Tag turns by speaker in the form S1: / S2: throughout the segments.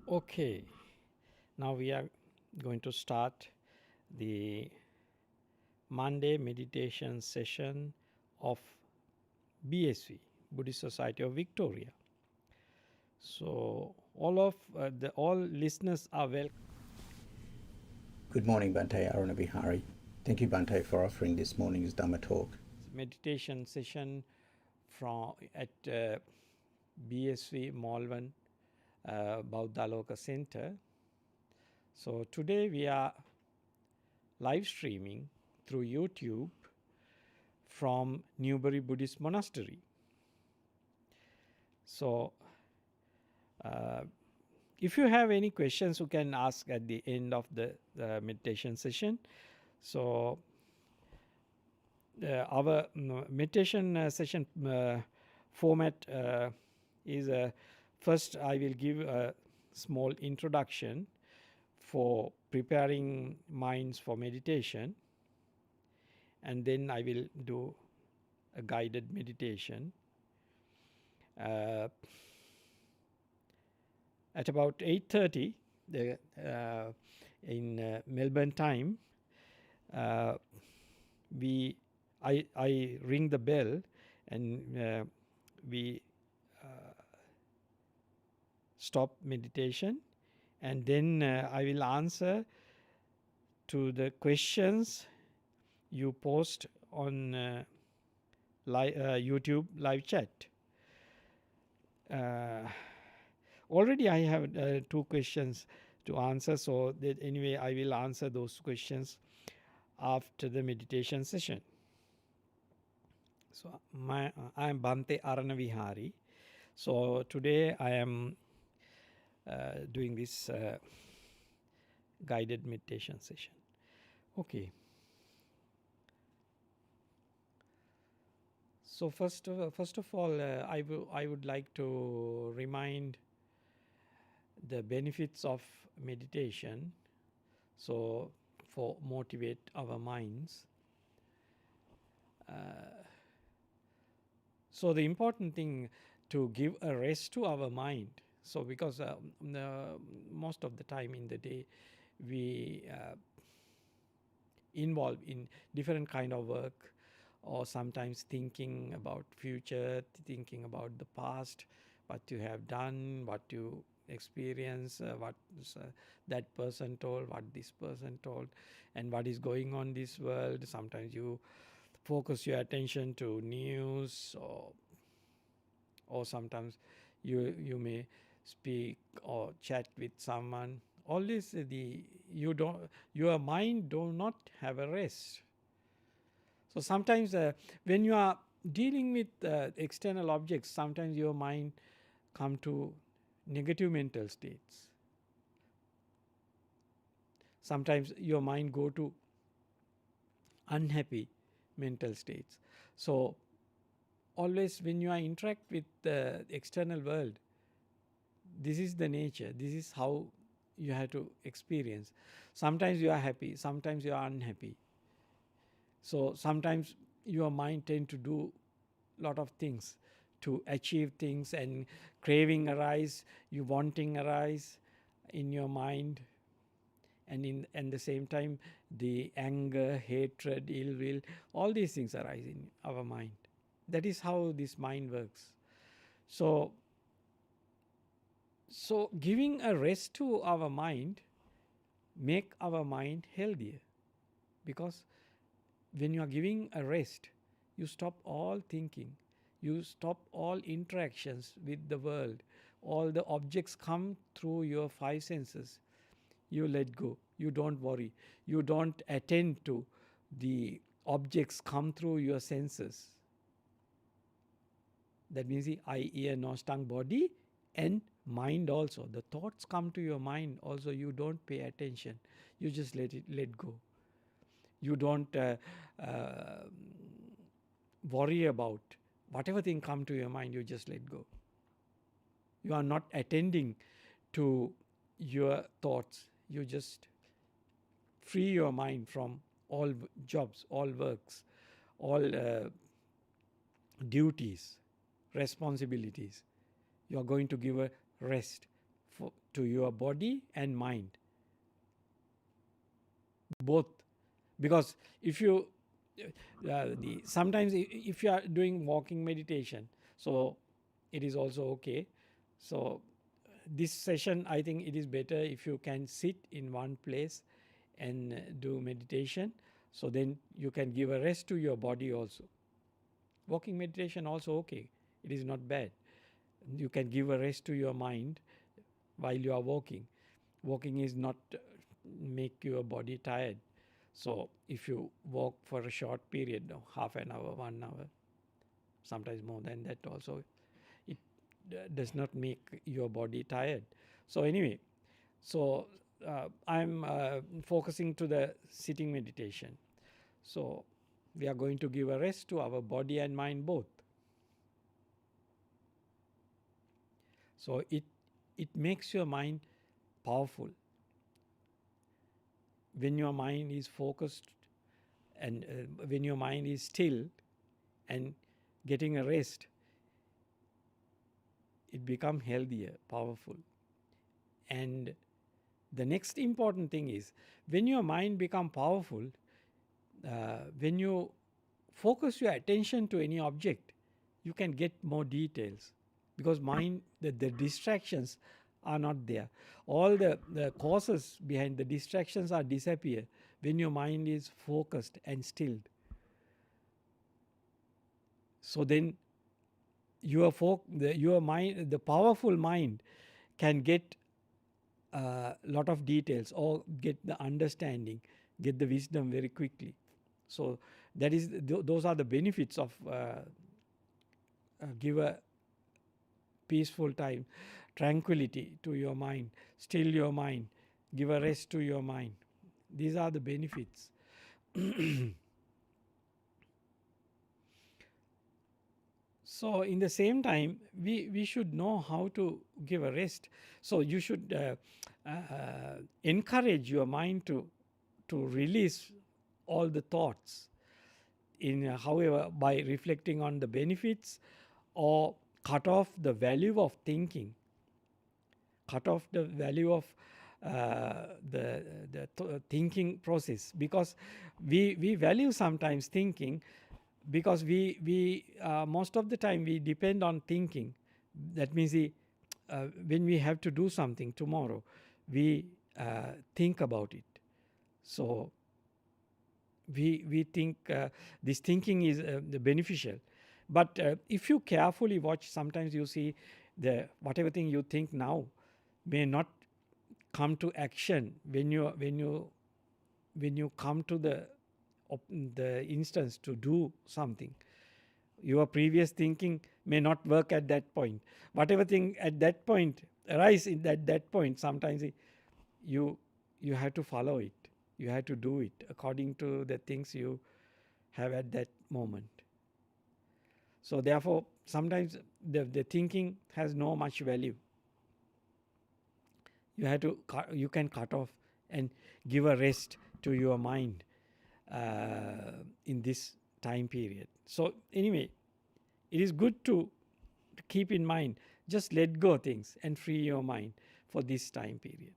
S1: Okay, now we are going to start the Monday meditation session of BSV, Buddhist Society of Victoria. So all listeners are welcome.
S2: Good morning, Bhante Aranavihari. Thank you, Bhante, for offering this morning's Dhamma talk.
S1: Meditation session at BSV Malvern Bauddhaloka Center. So today we are live streaming through YouTube from Newbury Buddhist Monastery. So if you have any questions, you can ask at the end of the meditation session. So our meditation session format is first I will give a small introduction for preparing minds for meditation, and then I will do a guided meditation. At about 8:30 in Melbourne time, I ring the bell and we stop meditation, and then I will answer to the questions you post on YouTube live chat. Already I have two questions to answer, so that anyway I will answer those questions after the meditation session. So I am Bhante Aranavihari. So today I am doing this guided meditation session. Okay. So first of all, I would like to remind the benefits of meditation, so for motivate our minds. So the important thing to give a rest to our mind. So because most of the time in the day we involve in different kind of work, or sometimes thinking about future, thinking about the past, what you have done, what you experience, what that person told, what this person told, and what is going on in this world. Sometimes you focus your attention to news, or sometimes you may speak or chat with someone. All this your mind do not have a rest. So sometimes when you are dealing with external objects, sometimes your mind come to negative mental states. Sometimes your mind go to unhappy mental states. So always when you are interact with the external world, this is the nature, this is how you have to experience. Sometimes you are happy, sometimes you are unhappy. So sometimes your mind tend to do lot of things to achieve things, and craving arise, you wanting arise in your mind, and at the same time the anger, hatred, ill will, all these things arise in our mind. That is how this mind works. So giving a rest to our mind make our mind healthier, because when you are giving a rest, you stop all thinking, you stop all interactions with the world, all the objects come through your five senses, you let go, you don't worry, you don't attend to the objects come through your senses. That means the eye, ear, nose, tongue, body, and mind also. The thoughts come to your mind also, you don't pay attention, you just let go. You don't worry about whatever thing come to your mind, you just let go. You are not attending to your thoughts, you just free your mind from all jobs, all works, all duties, responsibilities. You are going to give a rest to your body and mind, both. Because if you sometimes if you are doing walking meditation, so it is also okay. So this session, I think it is better if you can sit in one place and do meditation, so then you can give a rest to your body also. Walking meditation also okay, it is not bad. You can give a rest to your mind while you are walking. Walking is not make your body tired. So if you walk for a short period, half an hour, 1 hour, sometimes more than that also, it does not make your body tired. So anyway, so I'm focusing to the sitting meditation. So we are going to give a rest to our body and mind both. So it makes your mind powerful. When your mind is focused and when your mind is still and getting a rest, it becomes healthier, powerful. And the next important thing is, when your mind becomes powerful, when you focus your attention to any object, you can get more details, because mind, the distractions are not there. All the causes behind the distractions are disappear when your mind is focused and stilled. So then your mind, the powerful mind, can get a lot of details or get the understanding, get the wisdom very quickly. So that is those are the benefits of give a peaceful time, tranquility to your mind, still your mind, give a rest to your mind. These are the benefits. So in the same time, we should know how to give a rest. So you should encourage your mind to release all the thoughts, in however, by reflecting on the benefits, or cut off the value of thinking, cut off the value of thinking process, because we value sometimes thinking, because we most of the time we depend on thinking. That means when we have to do something tomorrow, we think about it. So we think this thinking is beneficial. But if you carefully watch, sometimes you see whatever thing you think now may not come to action when you come to the instance to do something. Your previous thinking may not work at that point. Whatever thing at that point arise in that point, sometimes you have to follow it. You have to do it according to the things you have at that moment. So therefore, sometimes the thinking has no much value. You can cut off and give a rest to your mind in this time period. So anyway, it is good to keep in mind, just let go things and free your mind for this time period.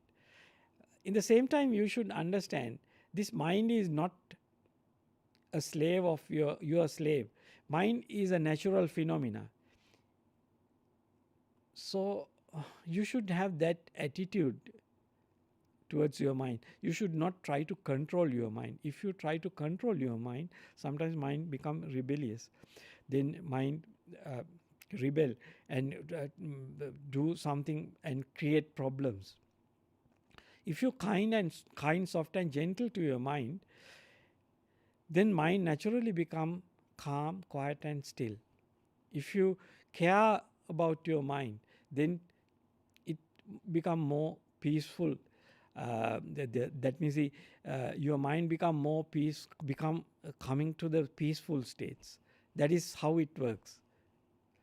S1: In the same time, you should understand, this mind is not a slave of your slave. Mind is a natural phenomena. So you should have that attitude towards your mind. You should not try to control your mind. If you try to control your mind, sometimes mind become rebellious. Then mind rebel and do something and create problems. If you're kind, soft and gentle to your mind, then mind naturally become calm, quiet and still. If you care about your mind, then it become more peaceful. That means your mind become more coming to the peaceful states. That is how it works.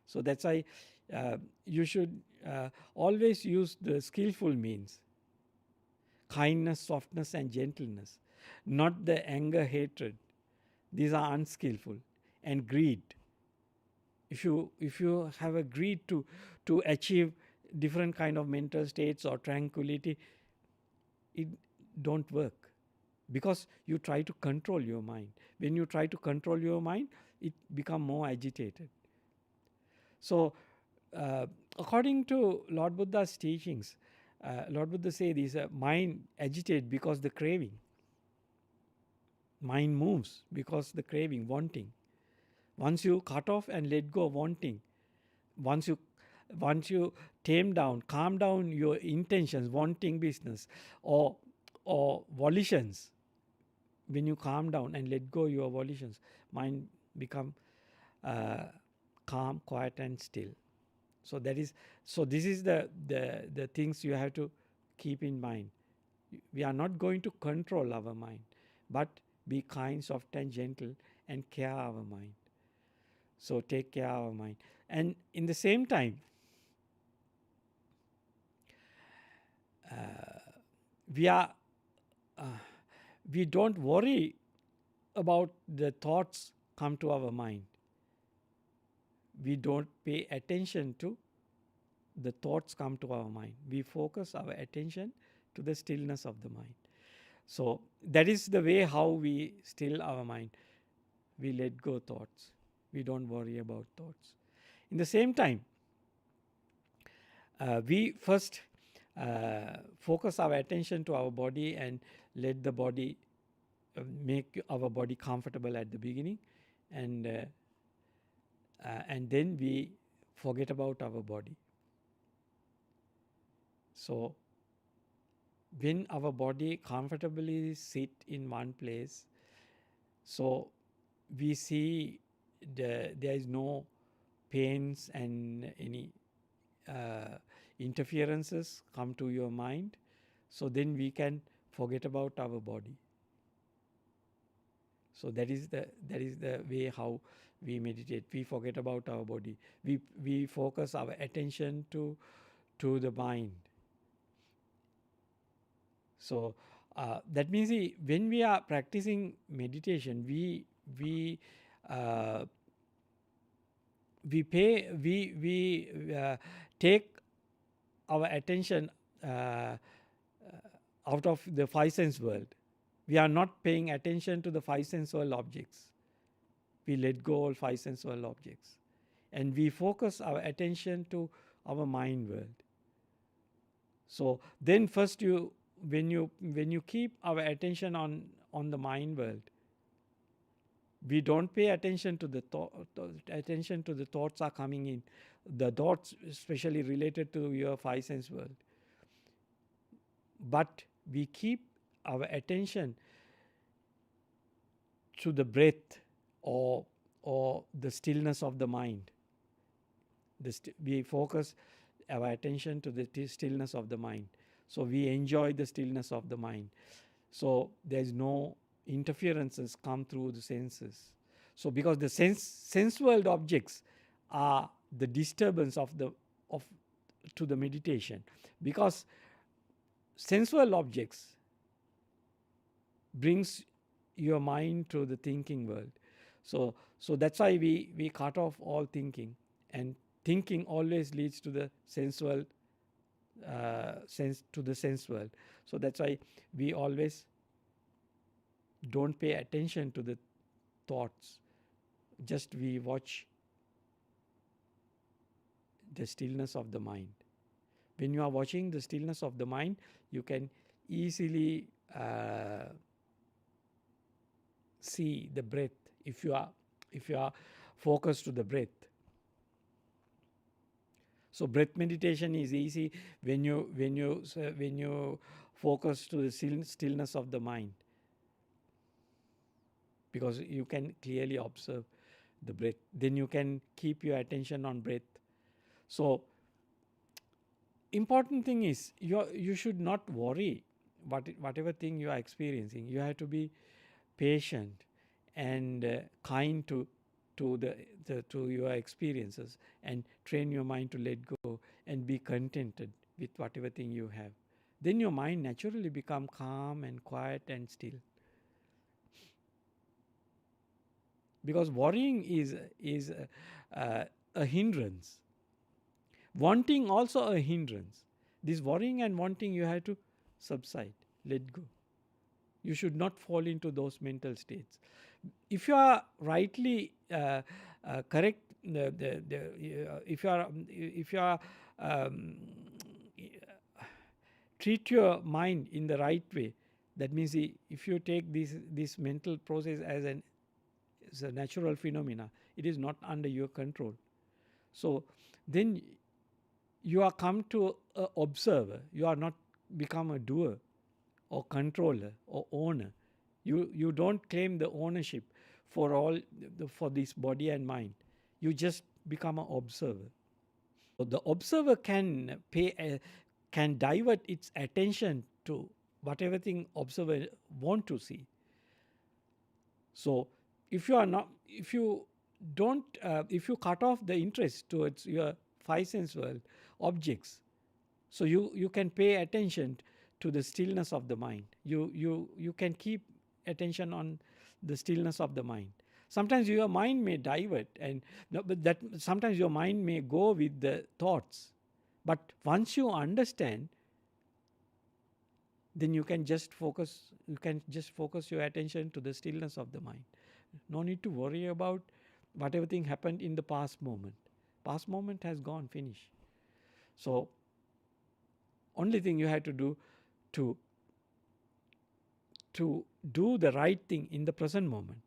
S1: So that's why you should always use the skillful means. Kindness, softness and gentleness. Not the anger, hatred. These are unskillful. And greed. If you have a greed to achieve different kind of mental states or tranquility, it don't work, because you try to control your mind. When you try to control your mind, it become more agitated. So according to Lord Buddha's teachings, Lord Buddha say this mind agitate because the craving. Mind moves because the craving, wanting. Once you cut off and let go wanting, once you tame down, calm down your intentions, wanting business or volitions, when you calm down and let go your volitions, mind become calm, quiet, and still. So this is the things you have to keep in mind. We are not going to control our mind, but be kind, soft, and gentle, and care our mind. So take care of our mind, and in the same time, we are we don't worry about the thoughts come to our mind. We don't pay attention to the thoughts come to our mind. We focus our attention to the stillness of the mind. So that is the way how we still our mind. We let go thoughts. We don't worry about thoughts. In the same time, we first focus our attention to our body and let the body make our body comfortable at the beginning, and then we forget about our body. So when our body comfortably sit in one place, so we see there is no pains and any interferences come to your mind, so then we can forget about our body. So that is the way how we meditate. We forget about our body. We focus our attention to the mind. So that means when we are practicing meditation, we take our attention out of the five sense world. We are not paying attention to the five sense world objects. We let go all five sense world objects, and we focus our attention to our mind world. So then first when you keep our attention on the mind world, we don't pay attention to the thoughts are coming in, the thoughts especially related to your five sense world, but we keep our attention to the breath or the stillness of the mind. We focus our attention to the stillness of the mind. So we enjoy the stillness of the mind. So there is no interferences come through the senses. So because the sense world objects are the disturbance to the meditation, because sense world objects brings your mind to the thinking world. So that's why we cut off all thinking, and thinking always leads to the sense world, sense world. So that's why we always don't pay attention to the thoughts. Just we watch the stillness of the mind. When you are watching the stillness of the mind, you can easily see the breath if you are focused to the breath. So breath meditation is easy when you focus to the stillness of the mind, because you can clearly observe the breath. Then you can keep your attention on breath. So important thing is you should not worry whatever thing you are experiencing. You have to be patient and kind to your experiences, and train your mind to let go and be contented with whatever thing you have. Then your mind naturally become calm and quiet and still. Because worrying is a hindrance. Wanting also a hindrance. This worrying and wanting you have to subside, let go. You should not fall into those mental states. If you are rightly correct, if you are treat your mind in the right way, that means if you take this mental process as a natural phenomena, it is not under your control. So then you are come to a observer. You are not become a doer or controller or owner. You don't claim the ownership for all for this body and mind. You just become an observer. So the observer can can divert its attention to whatever thing observer want to see. So if you don't, if you cut off the interest towards your five sense world objects, so you can pay attention to the stillness of the mind. You can keep attention on the stillness of the mind. Sometimes your mind may divert, but that sometimes your mind may go with the thoughts. But once you understand, then you can just focus your attention to the stillness of the mind. No need to worry about whatever thing happened in the past moment. Past moment has gone, finished. So only thing you have to do to do the right thing in the present moment.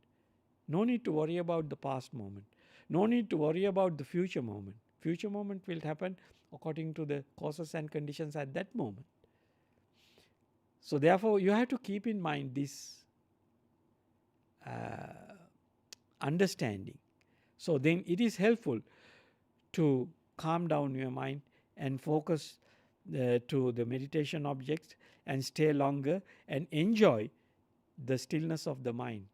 S1: No need to worry about the past moment. No need to worry about the future moment. Future moment will happen according to the causes and conditions at that moment. So therefore you have to keep in mind this understanding. So then it is helpful to calm down your mind and focus to the meditation objects and stay longer and enjoy the stillness of the mind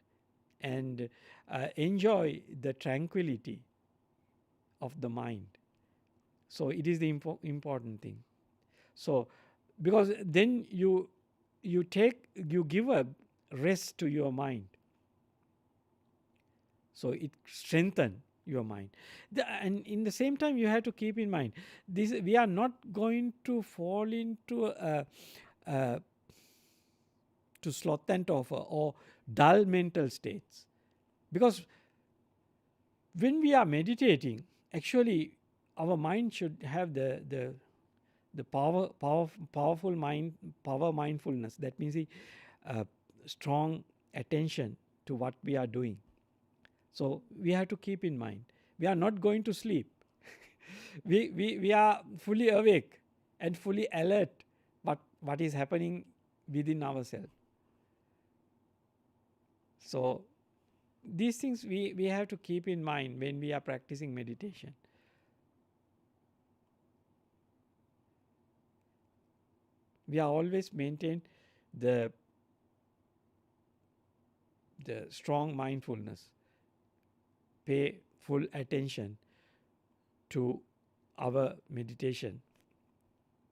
S1: and enjoy the tranquility of the mind. So it is the important thing. So because then you give a rest to your mind. So it strengthens your mind. And in the same time, you have to keep in mind this: we are not going to fall into to sloth and torpor or dull mental states, because when we are meditating, actually our mind should have the powerful mindfulness. That means the strong attention to what we are doing. So we have to keep in mind, we are not going to sleep. we are fully awake and fully alert what is happening within ourselves. So these things we have to keep in mind when we are practicing meditation. We are always maintain the strong mindfulness. Pay full attention to our meditation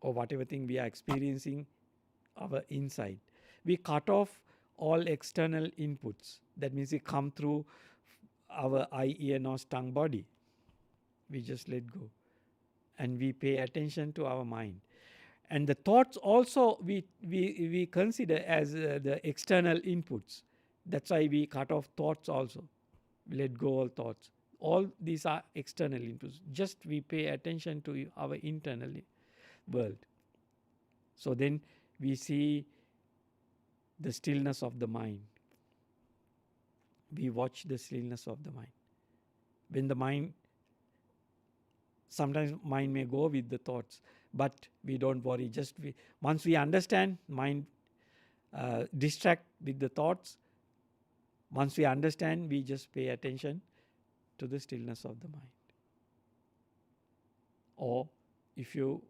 S1: or whatever thing we are experiencing, our inside. We cut off all external inputs. That means they come through our eye, ear, nose, tongue, body. We just let go. And we pay attention to our mind. And the thoughts also we consider as the external inputs. That's why we cut off thoughts also. We let go all thoughts. All these are external inputs. Just we pay attention to our internal world. So then we see the stillness of the mind. We watch the stillness of the mind. When the mind, sometimes mind may go with the thoughts, but we don't worry. Just once we understand, mind distract with the thoughts. Once we understand, we just pay attention to the stillness of the mind. Or if you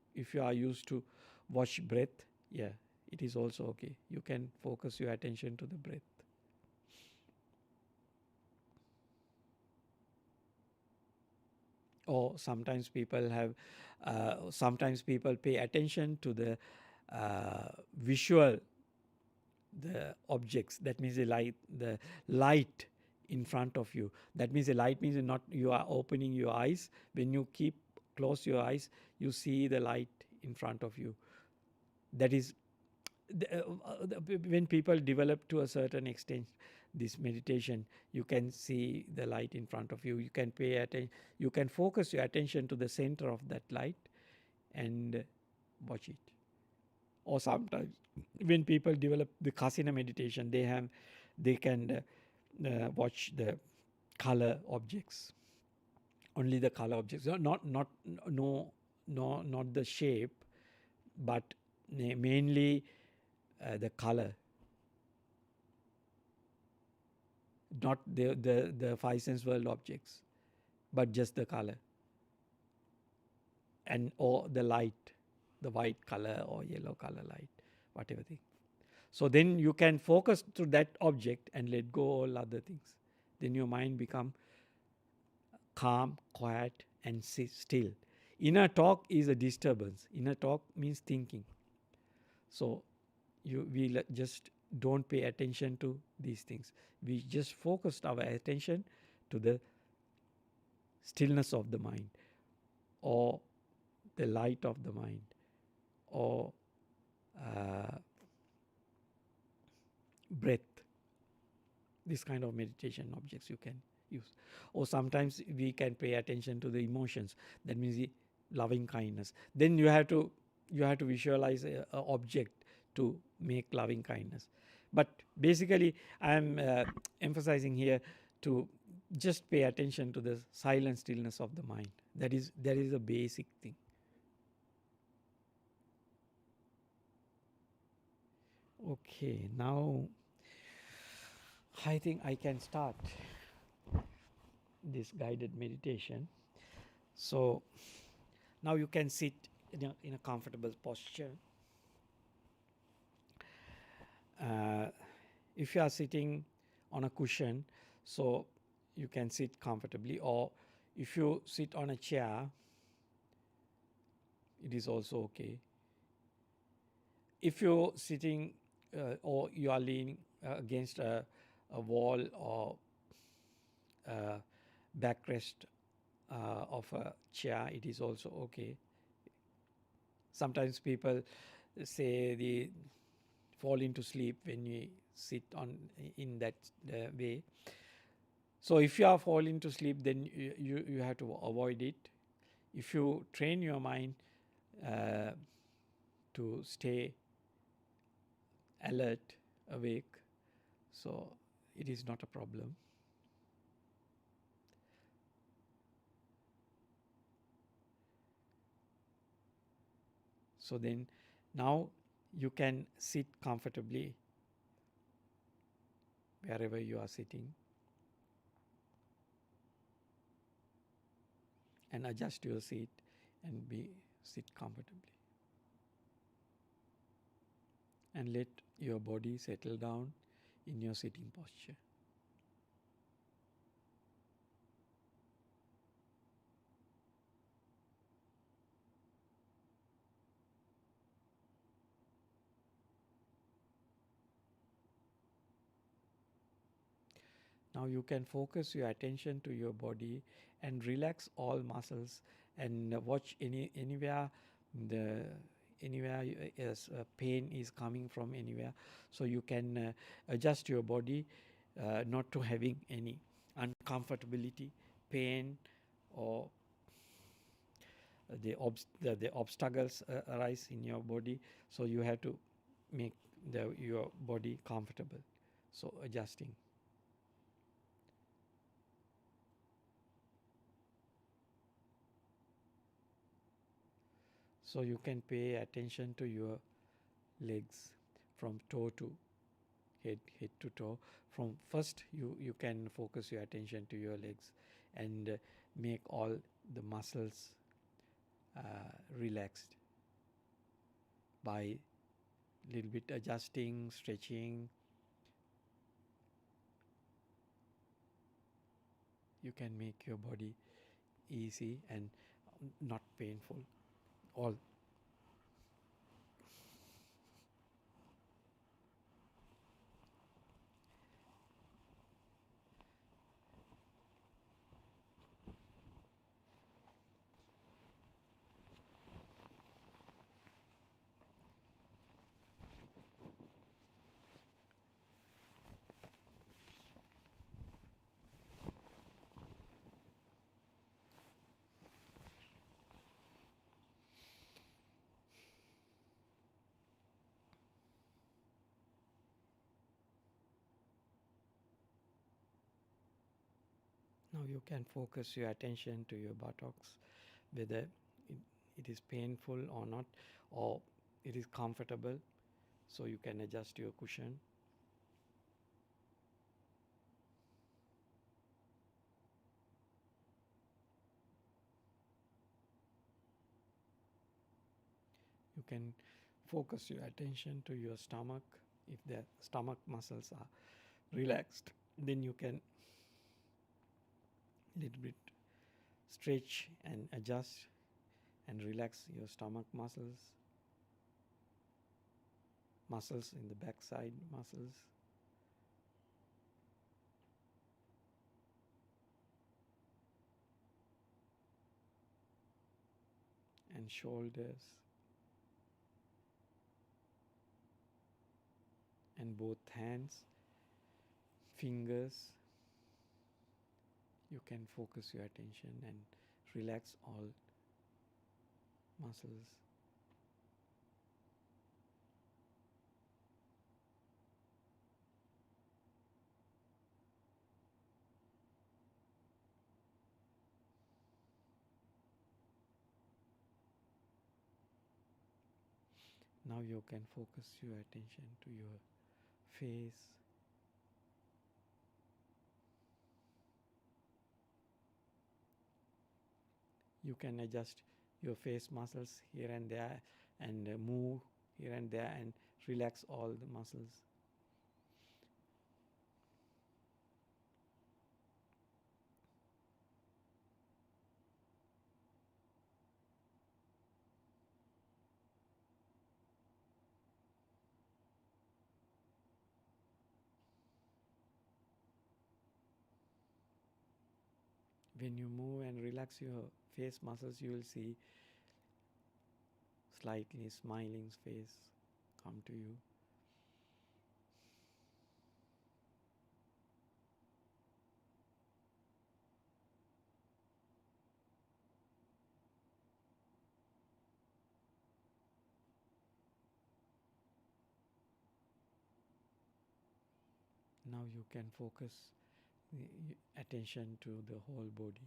S1: are used to watch breath, yeah, it is also okay. You can focus your attention to the breath. Or sometimes people pay attention to the visual, the objects. That means the light in front of you. That means the light means not you are opening your eyes. When you keep close your eyes, you see the light in front of you. That is, when people develop to a certain extent this meditation, you can see the light in front of you. You can pay attention. You can focus your attention to the center of that light and watch it. Or sometimes when people develop the kasina meditation, they can watch the color objects, only the color objects, not the shape, but mainly the color, not the five sense world objects, but just the color, and or the light, the white color or yellow color light, whatever thing. So then you can focus to that object and let go all other things. Then your mind become calm, quiet, and still. Inner talk is a disturbance. Inner talk means thinking. So we just don't pay attention to these things. We just focused our attention to the stillness of the mind, or the light of the mind, or breath. This kind of meditation objects you can use. Or sometimes we can pay attention to the emotions. That means the loving kindness. Then you have to visualize a object to make loving kindness. But basically, I am emphasizing here to just pay attention to the silent stillness of the mind. That is a basic thing. Okay, now I think I can start this guided meditation. So now you can sit in a comfortable posture. If you are sitting on a cushion, so you can sit comfortably, or if you sit on a chair, it is also okay. If you're sitting or you are leaning against a wall or backrest of a chair, it is also okay. Sometimes people say they fall into sleep when you sit in that way. So if you are falling to sleep, then you have to avoid it. If you train your mind to stay alert, awake, so it is not a problem. So then now you can sit comfortably wherever you are sitting, and adjust your seat and sit comfortably. And let your body settle down in your sitting posture. Now you can focus your attention to your body and relax all muscles, and watch anywhere pain is coming from anywhere. So you can adjust your body not to having any uncomfortability, pain, or the obstacles arise in your body. So you have to make your body comfortable. So adjusting. So you can pay attention to your legs from toe to head to toe. From first you can focus your attention to your legs and make all the muscles relaxed by little bit adjusting, stretching. You can make your body easy and not painful. All Now you can focus your attention to your buttocks, whether it is painful or not, or it is comfortable, so you can adjust your cushion. You can focus your attention to your stomach. If the stomach muscles are relaxed, then you can little bit stretch and adjust and relax your stomach muscles in the backside muscles, and shoulders, and both hands, fingers. You can focus your attention and relax all muscles. Now you can focus your attention to your face. You can adjust your face muscles here and there, and move here and there and relax all the muscles. When you move and relax your face muscles, you will see slightly smiling face come to you. Now you can focus attention to the whole body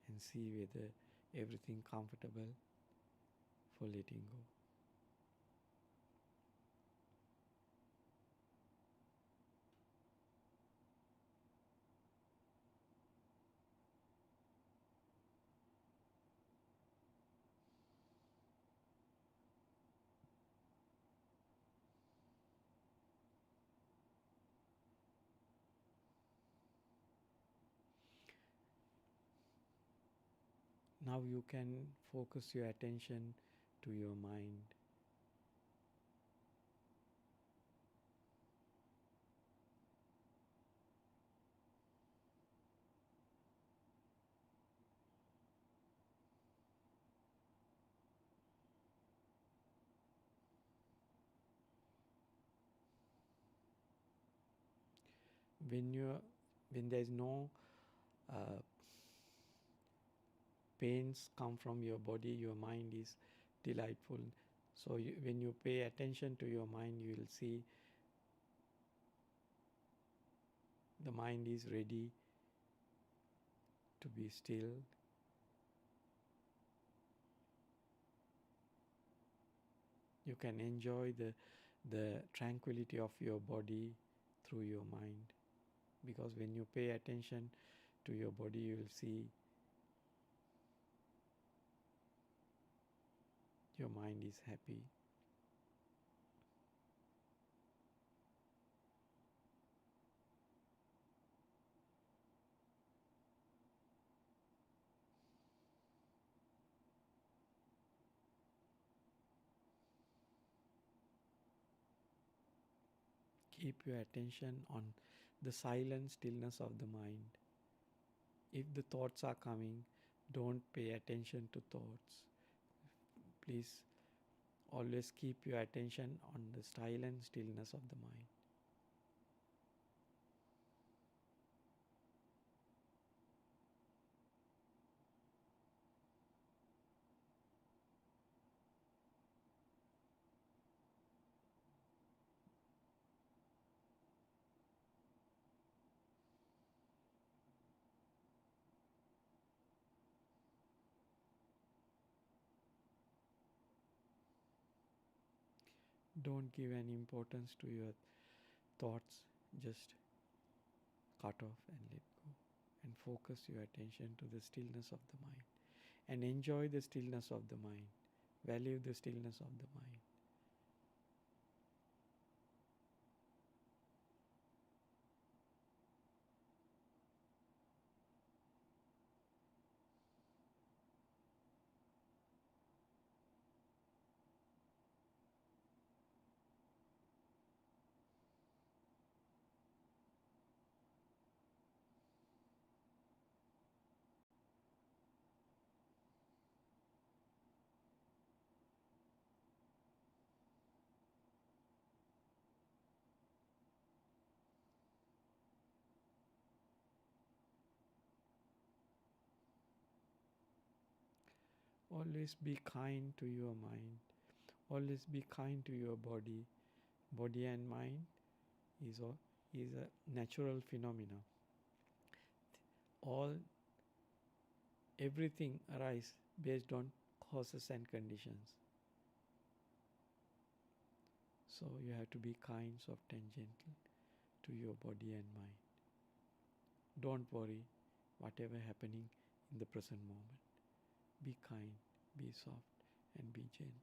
S1: and see whether everything comfortable for letting go. Now you can focus your attention to your mind. When there is no uh, pains come from your body, your mind is delightful. So when you pay attention to your mind, you will see the mind is ready to be still. You can enjoy the tranquility of your body through your mind, because when you pay attention to your body, you will see your mind is happy. Keep your attention on the silent stillness of the mind. If the thoughts are coming, don't pay attention to thoughts. Please always keep your attention on the silent stillness of the mind. Don't give any importance to your thoughts. Just cut off and let go. And focus your attention to the stillness of the mind. And enjoy the stillness of the mind. Value the stillness of the mind. Always be kind to your mind. Always be kind to your body. Body and mind is a natural phenomena. All everything arises based on causes and conditions. So you have to be kind, soft and gentle to your body and mind. Don't worry whatever happening in the present moment. Be kind, be soft and be gentle.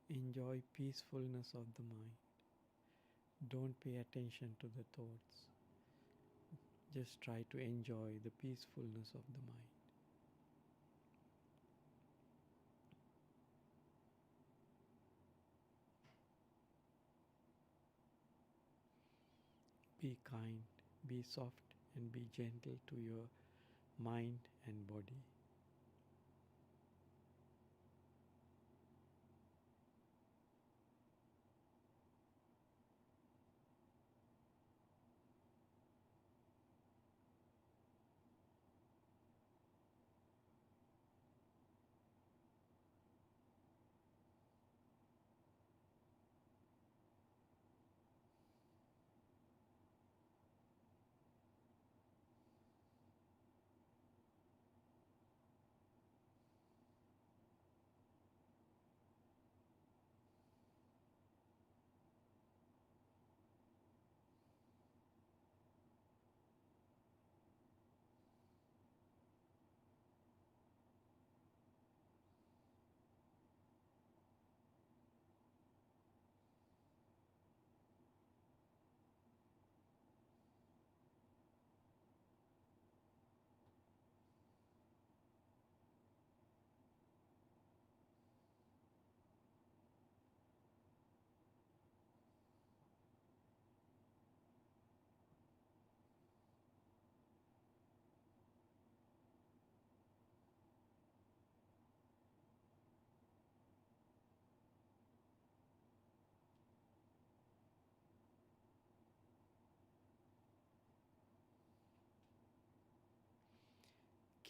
S1: Enjoy peacefulness of the mind. Don't pay attention to the thoughts. Just try to enjoy the peacefulness of the mind. Be kind, be soft and be gentle to your mind and body.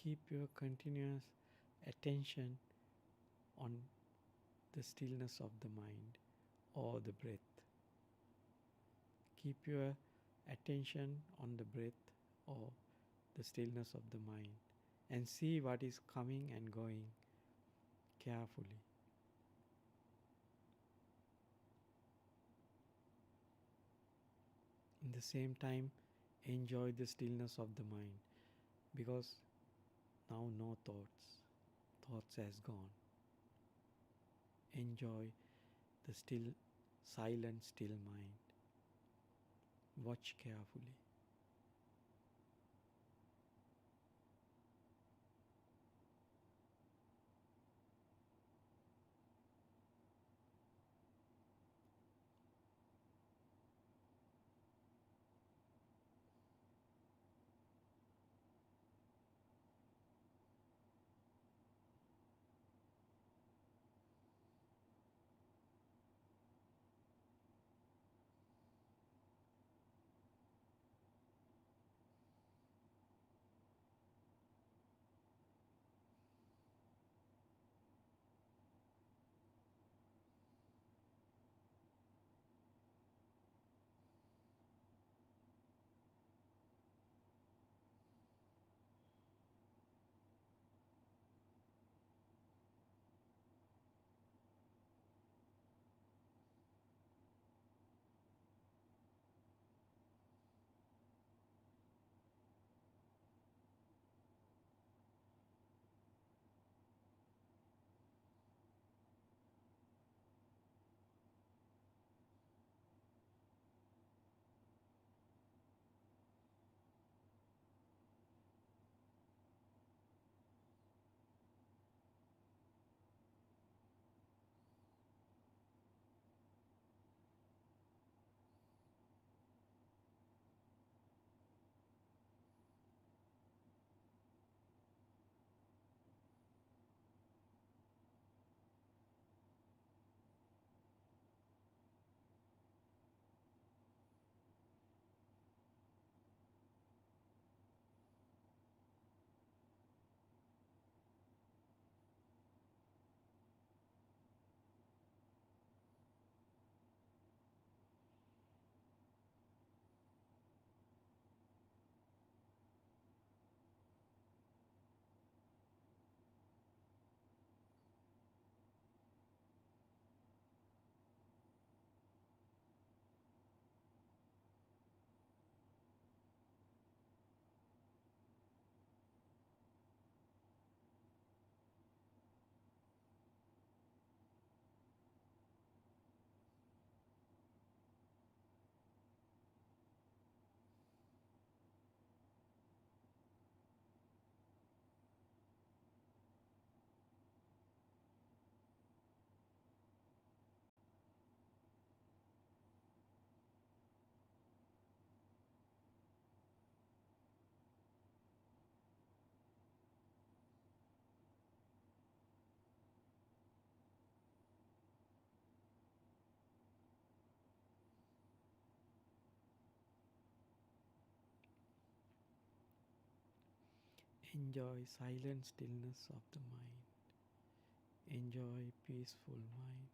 S1: keep your continuous attention on the stillness of the mind or the breath. Keep your attention on the breath or the stillness of the mind and see what is coming and going carefully. In the same time, enjoy the stillness of the mind, because now no thoughts has gone. Enjoy the silent, still mind. Watch carefully. Enjoy silent stillness of the mind. Enjoy peaceful mind.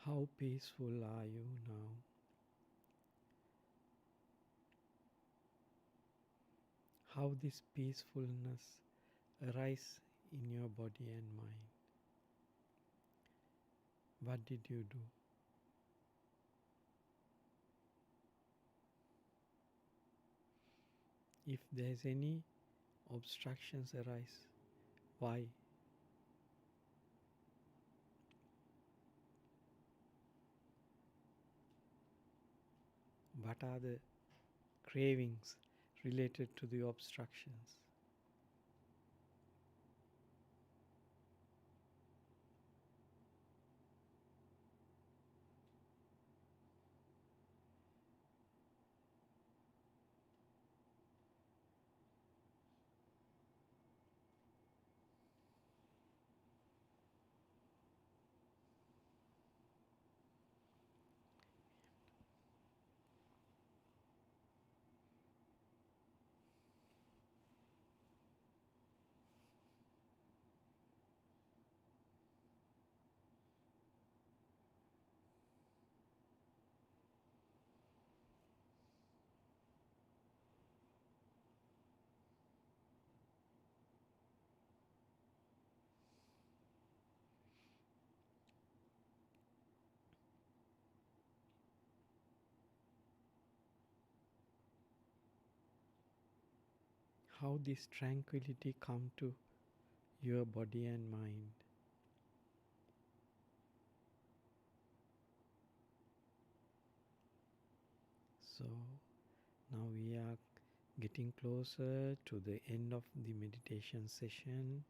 S1: How peaceful are you now? How this peacefulness arise in your body and mind? What did you do? If there's any obstructions arise, why? What are the cravings related to the obstructions? How this tranquility come to your body and mind? So now we are getting closer to the end of the meditation session.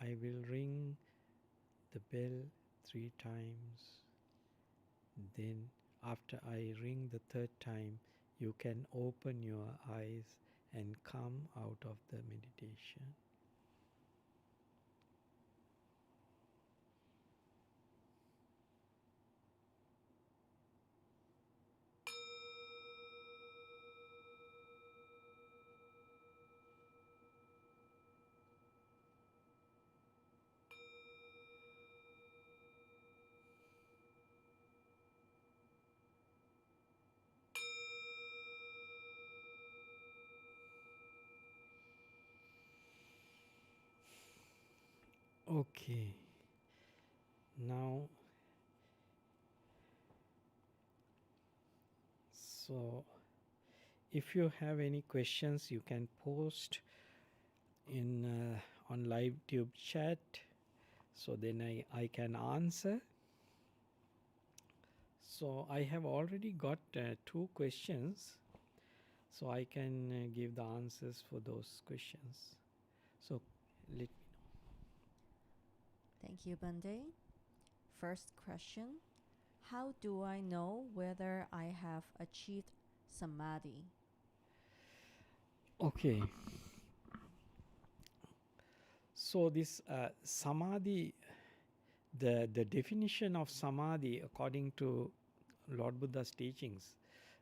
S1: I will ring the bell 3 times. Then after I ring the 3rd time, you can open your eyes and come out of the meditation. Okay, now, so if you have any questions, you can post in on live tube chat, so then I can answer. So I have already got 2 questions, so I can give the answers for those questions. So let me
S3: Thank you, Bhante. First question: how do I know whether I have achieved samadhi?
S1: Okay. So this samadhi, the definition of samadhi according to Lord Buddha's teachings,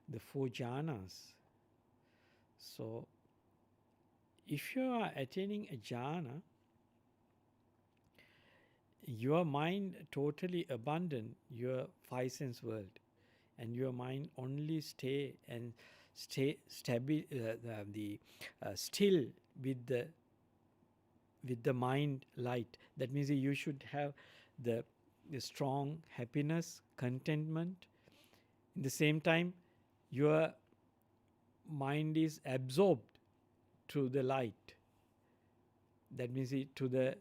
S1: the 4 jhanas. So if you are attaining a jhana, your mind totally abandon your 5 sense world, and your mind only stay still with the mind light. That means you should have the strong happiness, contentment. In the same time, your mind is absorbed to the light. That means to the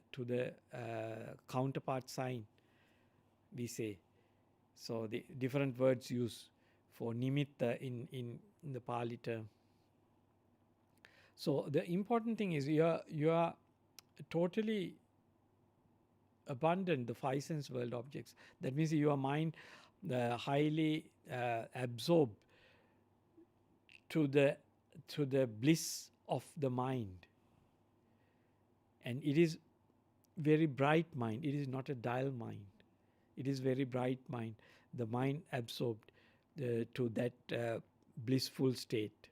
S1: counterpart sign, we say. So the different words used for nimitta in the Pali term. So the important thing is you are totally abandon the 5 sense world objects. That means your mind highly absorbed to the bliss of the mind, and it is very bright mind. It is not a dull mind. It is very bright mind. The mind absorbed to that blissful state.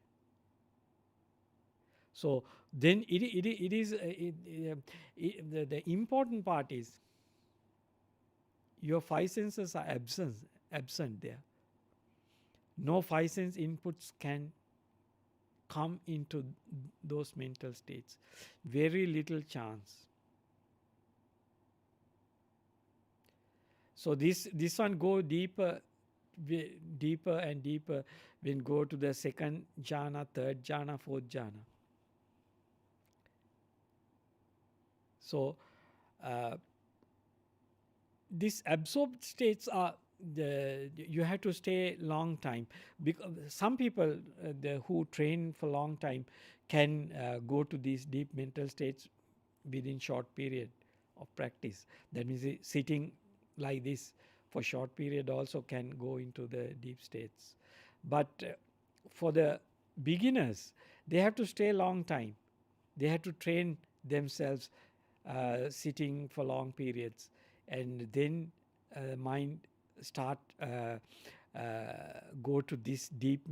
S1: So then it is the important part is your five senses are absent there. No five sense inputs can come into those mental states. Very little chance. So this one go deeper and deeper when go to the second jhana, third jhana, fourth jhana. So these absorbed states are you have to stay long time, because some people who train for long time can go to these deep mental states within short period of practice. That means sitting like this for short period also can go into the deep states. But for the beginners, they have to stay long time. They have to train themselves sitting for long periods, and then mind start go to these deep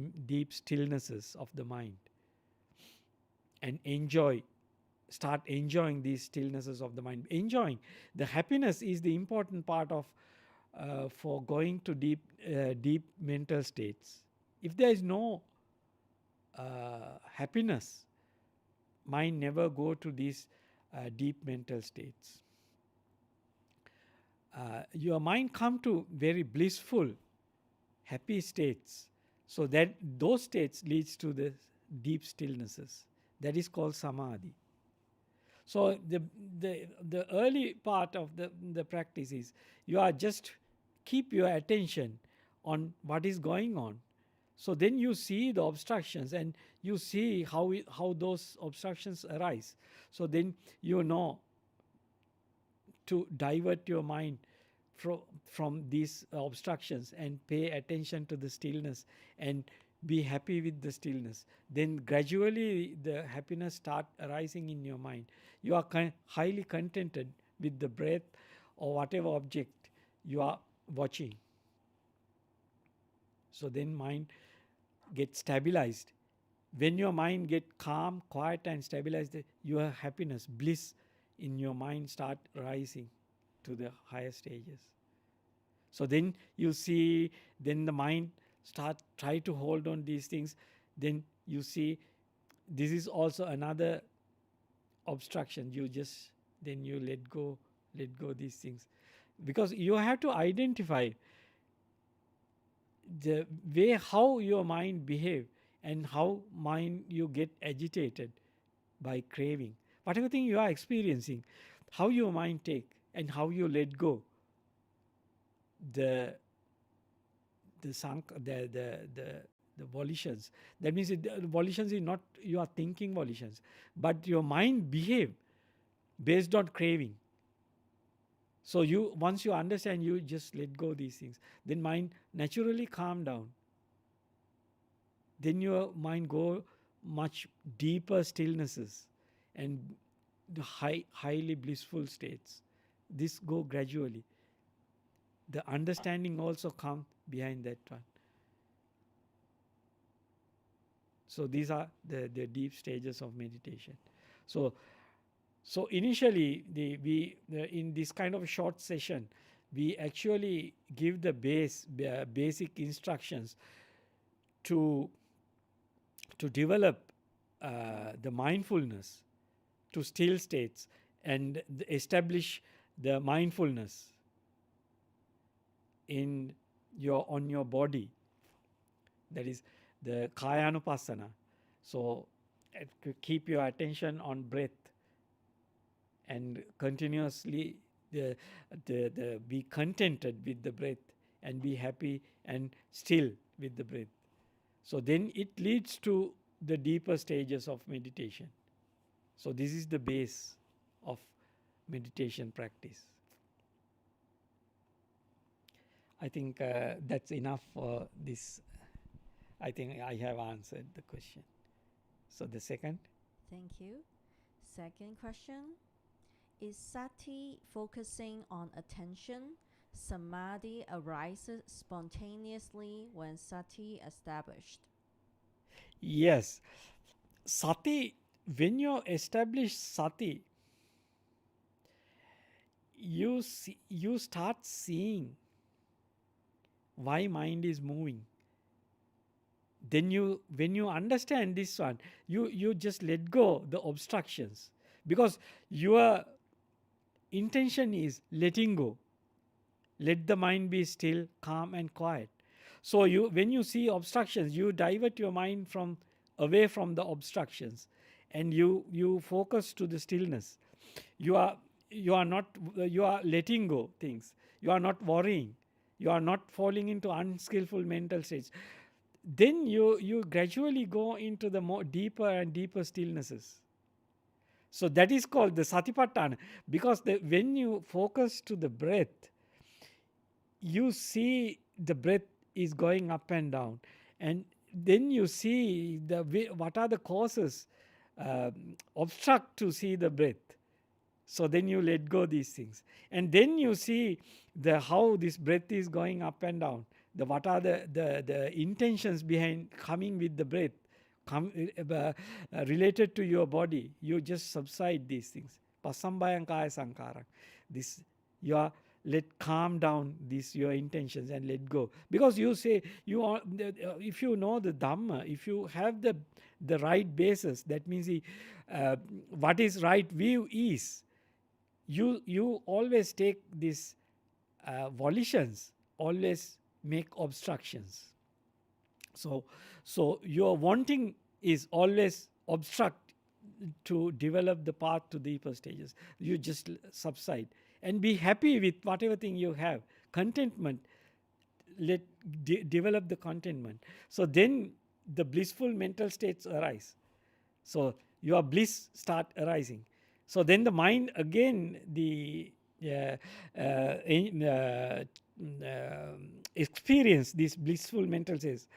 S1: stillnesses of the mind and start enjoying these stillnesses of the mind. Enjoying the happiness is the important part of for going to deep mental states. If there is no happiness, mind never go to these deep mental states. Your mind come to very blissful, happy states. So that those states leads to the deep stillnesses. That is called samadhi. So the early part of the practice is you are just keep your attention on what is going on. So then you see the obstructions and you see how those obstructions arise. So then you know to divert your mind from these obstructions and pay attention to the stillness and be happy with the stillness. Then gradually the happiness start arising in your mind. You are highly contented with the breath or whatever object you are watching. So then mind gets stabilized. When your mind get calm, quiet and stabilized, your happiness, bliss in your mind start rising to the higher stages. So then you see, then the mind try to hold on these things. Then you see, this is also another obstruction. Then you let go these things. Because you have to identify the way how your mind behave and how mind you get agitated by craving. Whatever thing you are experiencing, how your mind take and how you let go the volitions. That means the volitions is not you are thinking volitions, but your mind behave based on craving. So once you understand, you just let go these things. Then mind naturally calm down. Then your mind go much deeper stillnesses and the highly blissful states. This go gradually. The understanding also come behind that one. So these are the deep stages of meditation. So initially we in this kind of short session, we actually give the basic instructions to develop the mindfulness to still states and establish the mindfulness on your body. That is the Kayanupassana. So keep your attention on breath and continuously be contented with the breath and be happy and still with the breath. So then it leads to the deeper stages of meditation. So this is the base of meditation practice. I think that's enough for this. I think I have answered the question. So the second?
S3: Thank you. Second question. Is sati focusing on attention? Samadhi arises spontaneously when sati established.
S1: Yes. Sati, when you establish sati, you start seeing why mind is moving. Then when you understand this one, you just let go the obstructions, because your intention is letting go. Let the mind be still, calm and quiet. So when you see obstructions, you divert your mind away from the obstructions, and you focus to the stillness. You are letting go things. You are not worrying. You are not falling into unskillful mental states. Then you gradually go into the more deeper and deeper stillnesses. So that is called the satipatthana, because when you focus to the breath, you see the breath is going up and down, and then you see what are the causes obstruct to see the breath. So then you let go these things, and then you see how this breath is going up and down. What are the intentions behind coming with the breath, related to your body. You just subside these things. Pasambayang kaya sankarang. This you are calm down your intentions and let go, because you say if you know the Dhamma, if you have the right basis, that means what is right view is, you always take these volitions, always make obstructions. So your wanting is always obstruct to develop the path to deeper stages. You just subside and be happy with whatever thing you have. Contentment, develop the contentment. So then the blissful mental states arise. So your bliss start arising. So then the mind again, experience these blissful mental states.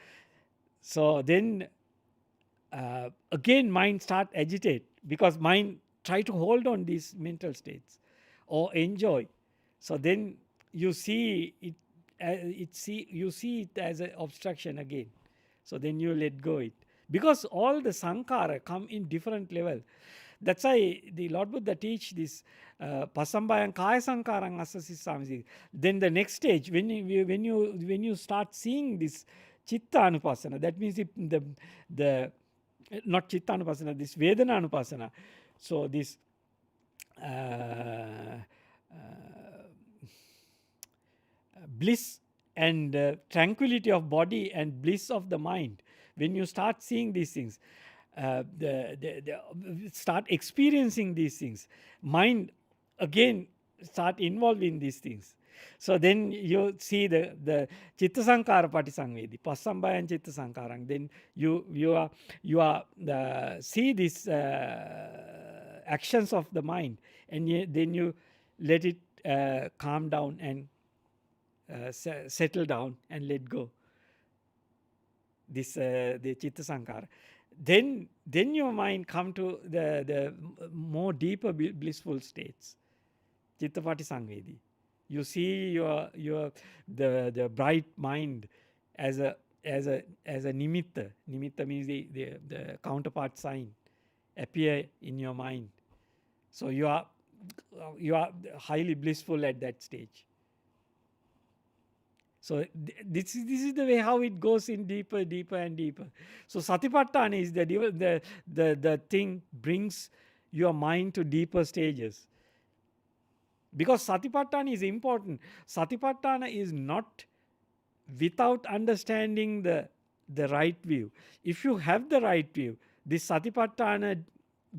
S1: So then again mind start agitate, because mind try to hold on these mental states or enjoy. So then you see it, you see it as an obstruction again. So then you let go it, because all the sankhara come in different level. That's why the Lord Buddha teach this pasambayang kaya sankarang asasi samsi. Then the next stage, when you start seeing this chitta anupasana, that means the not chitta anupasana, this vedana anupasana. So this bliss and tranquility of body and bliss of the mind. When you start seeing these things, start experiencing these things, mind again start involved in these things. So then you see the chitta sankara patisangvedi, pasambayang chitta sankarang. Then you are see these actions of the mind, and then you let it calm down and settle down and let go. This the chitta sankara. Then your mind come to the more deeper blissful states, chittapati sangvedi. You see the bright mind as a nimitta. Nimitta means the counterpart sign appear in your mind. So you are highly blissful at that stage. So this is the way how it goes in deeper and deeper. So satipatthana is the thing brings your mind to deeper stages. Because satipatthana is important. Satipatthana is not without understanding the right view. If you have the right view, this satipatthana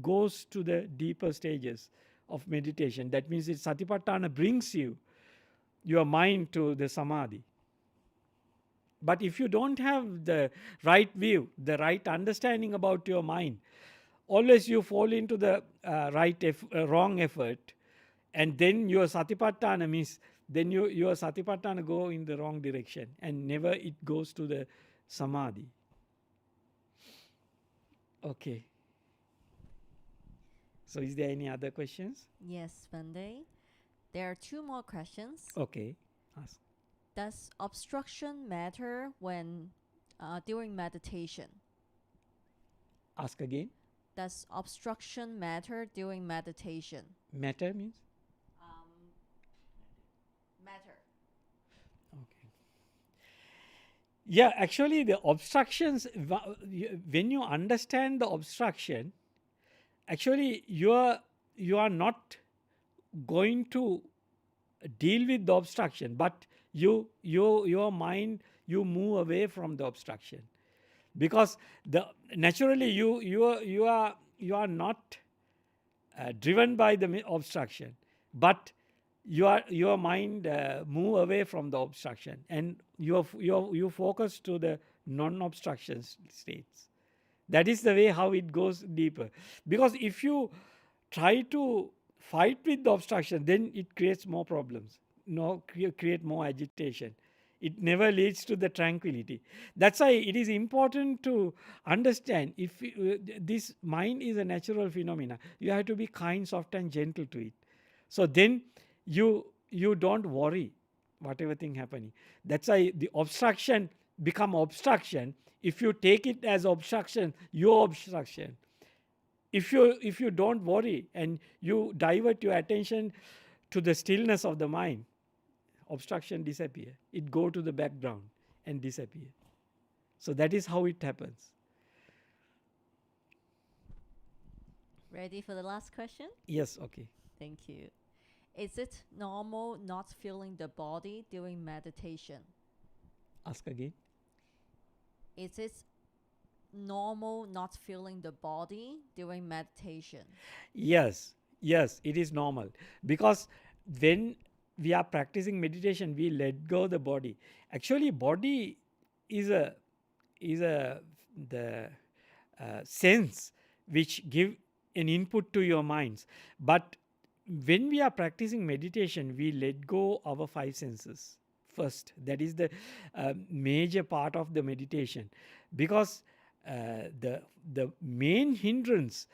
S1: goes to the deeper stages of meditation. That means satipatthana brings your mind to the samadhi. But if you don't have the right view, the right understanding about your mind, always you fall into the wrong effort, and then your satipatthana means then your satipatthana go in the wrong direction, and never it goes to the samadhi. Okay. So is there any other questions?
S3: Yes, Bhante. There are two more questions.
S1: Okay. Ask.
S3: Does obstruction matter when during meditation?
S1: Ask again.
S3: Does obstruction matter during meditation?
S1: Matter means? Yeah, actually, the obstructions, when you understand the obstruction, actually you are not going to deal with the obstruction, but your mind, you move away from the obstruction, because the naturally you are not driven by the obstruction, but your mind move away from the obstruction, and you focus to the non-obstruction states. That is the way how it goes deeper. Because if you try to fight with the obstruction, then it creates more problems, no, create more agitation. It never leads to the tranquility. That's why it is important to understand, if this mind is a natural phenomena, you have to be kind, soft and gentle to it. So then you don't worry whatever thing happening. That's why the obstruction become obstruction. If you take it as obstruction, your obstruction. If you don't worry and you divert your attention to the stillness of the mind, obstruction disappear. It go to the background and disappear. So that is how it happens.
S3: Ready for the last question?
S1: Yes, okay.
S3: Thank you. Is it normal not feeling the body during meditation?
S1: Ask again.
S3: Is it normal not feeling the body during meditation?
S1: Yes, it is normal, because when we are practicing meditation, we let go the body. Actually, body is a the sense which give an input to your minds. But when we are practicing meditation, we let go our five senses first. That is the major part of the meditation, because the main hindrance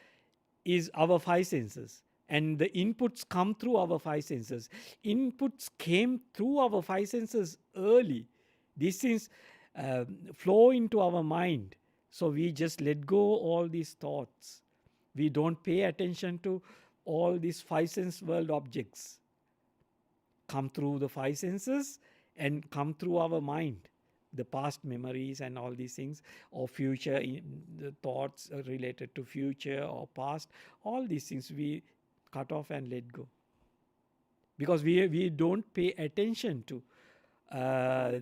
S1: is our five senses, and the inputs come through our five senses. Inputs came through our five senses early. These things flow into our mind, so we just let go all these thoughts. We don't pay attention to all these five sense world objects come through the five senses and come through our mind, the past memories and all these things, or future the thoughts related to future or past. All these things we cut off and let go, because we don't pay attention to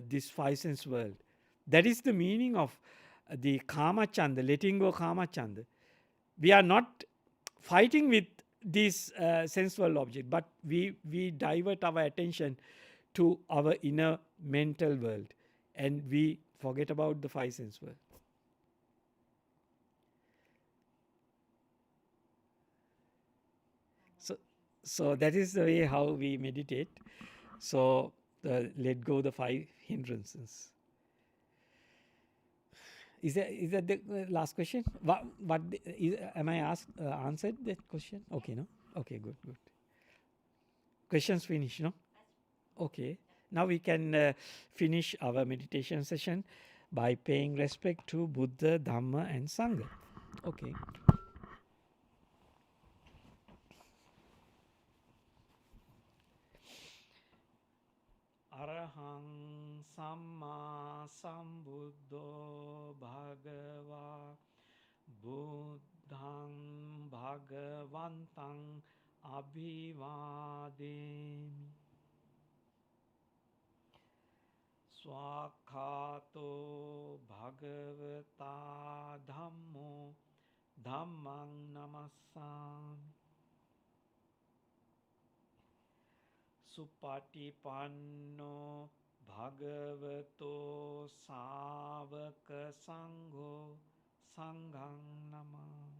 S1: this five sense world. That is the meaning of the kama chanda, letting go kama chanda. We are not fighting with this sensual object, but we divert our attention to our inner mental world, and we forget about the five sense world. So that is the way how we meditate. So let go the five hindrances. Is that the last question? Am I answered that question? Okay, no? Okay, good. Questions finished, no? Okay. Now we can finish our meditation session by paying respect to Buddha, Dhamma and Sangha. Okay. Arahang Samma Sambuddho Bhagava Buddhang Bhagavantang Abhivademi Swakhato Bhagavata Dhammo Dhammang Namassami Supatipanno Bhagavato Savaka Sangho Sanghang Namah.